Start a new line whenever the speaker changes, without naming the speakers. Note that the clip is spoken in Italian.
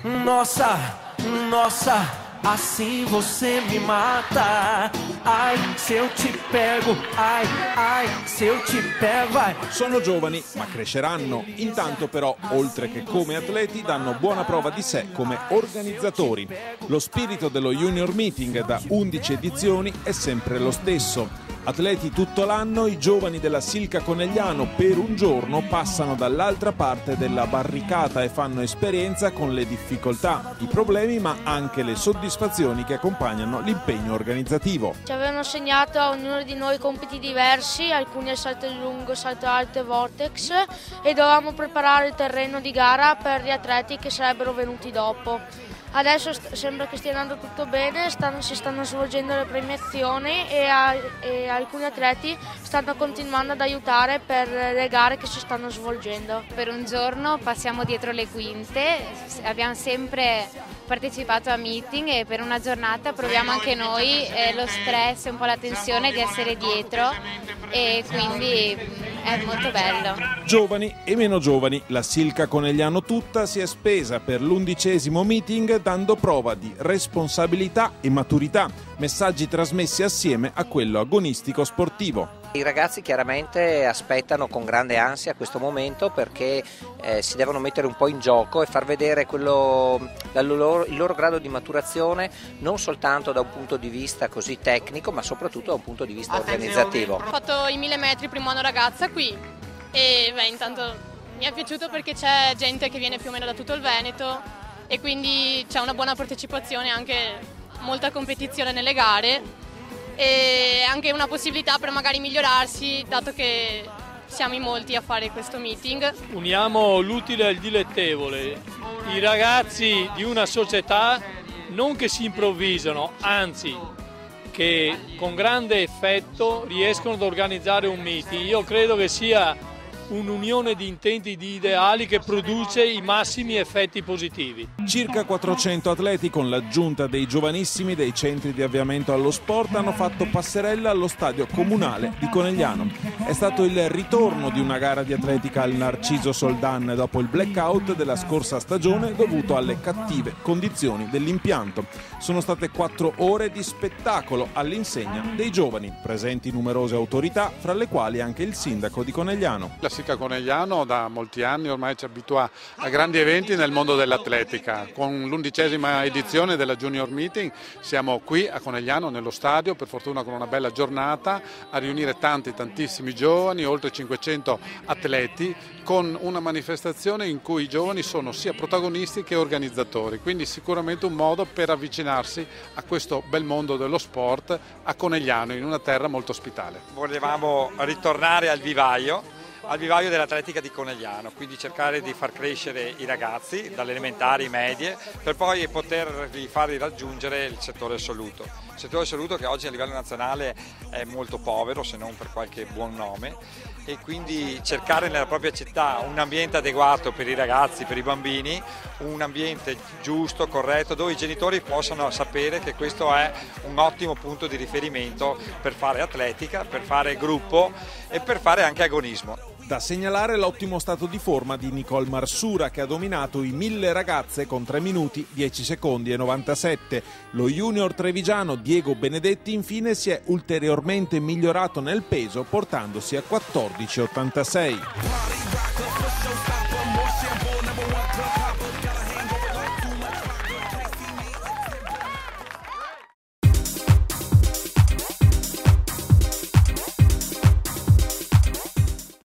Nossa, nossa, assim você me mata. Ai, se eu ti pego, ai, ai, se eu ti pego, vai.
Sono giovani, ma cresceranno. Intanto però, oltre che come atleti, danno buona prova di sé come organizzatori. Lo spirito dello Junior Meeting da 11 edizioni è sempre lo stesso. Atleti tutto l'anno, i giovani della Silca Conegliano per un giorno passano dall'altra parte della barricata e fanno esperienza con le difficoltà, i problemi ma anche le soddisfazioni che accompagnano l'impegno organizzativo.
Ci avevano assegnato a ognuno di noi compiti diversi, alcuni al salto lungo, salto alto e vortex, e dovevamo preparare il terreno di gara per gli atleti che sarebbero venuti dopo. Adesso sembra che stia andando tutto bene, si stanno svolgendo le premiazioni e alcuni atleti stanno continuando ad aiutare per le gare che si stanno svolgendo.
Per un giorno passiamo dietro le quinte, abbiamo sempre partecipato a meeting e per una giornata proviamo anche noi lo stress e un po' la tensione di essere dietro, e quindi è molto bello.
Giovani e meno giovani, la Silca Conegliano tutta si è spesa per l'11° meeting dando prova di responsabilità e maturità, messaggi trasmessi assieme a quello agonistico sportivo.
I ragazzi chiaramente aspettano con grande ansia questo momento perché si devono mettere un po' in gioco e far vedere il loro grado di maturazione non soltanto da un punto di vista così tecnico ma soprattutto da un punto di vista organizzativo.
Ho fatto i 1000 metri primo anno ragazza qui e intanto mi è piaciuto perché c'è gente che viene più o meno da tutto il Veneto e quindi c'è una buona partecipazione, anche molta competizione nelle gare e anche una possibilità per magari migliorarsi, dato che siamo in molti a fare questo meeting.
Uniamo l'utile al dilettevole, i ragazzi di una società non che si improvvisano, anzi che con grande effetto riescono ad organizzare un meeting. Io credo che sia un'unione di intenti, di ideali che produce i massimi effetti positivi.
Circa 400 atleti con l'aggiunta dei giovanissimi dei centri di avviamento allo sport hanno fatto passerella allo stadio comunale di Conegliano. È stato il ritorno di una gara di atletica al Narciso Soldan dopo il blackout della scorsa stagione dovuto alle cattive condizioni dell'impianto. Sono state 4 ore di spettacolo all'insegna dei giovani, presenti numerose autorità, fra le quali anche il sindaco di Conegliano.
La Silca Conegliano da molti anni ormai ci abitua a grandi eventi nel mondo dell'atletica. Con l'11ª edizione della Junior Meeting siamo qui a Conegliano nello stadio, per fortuna con una bella giornata, a riunire tantissimi giovani, oltre 500 atleti, con una manifestazione in cui i giovani sono sia protagonisti che organizzatori, quindi sicuramente un modo per avvicinarsi a questo bel mondo dello sport a Conegliano, in una terra molto ospitale.
Volevamo ritornare al vivaio dell'atletica di Conegliano, quindi cercare di far crescere i ragazzi dalle elementari, medie, per poi poterli farli raggiungere il settore assoluto. Il settore assoluto che oggi a livello nazionale è molto povero, se non per qualche buon nome, e quindi cercare nella propria città un ambiente adeguato per i ragazzi, per i bambini, un ambiente giusto, corretto, dove i genitori possano sapere che questo è un ottimo punto di riferimento per fare atletica, per fare gruppo e per fare anche agonismo.
Da segnalare l'ottimo stato di forma di Nicole Marsura, che ha dominato i 1000 ragazze con 3 minuti 10 secondi e 97. Lo junior trevigiano Diego Benedetti infine si è ulteriormente migliorato nel peso, portandosi a 14,86.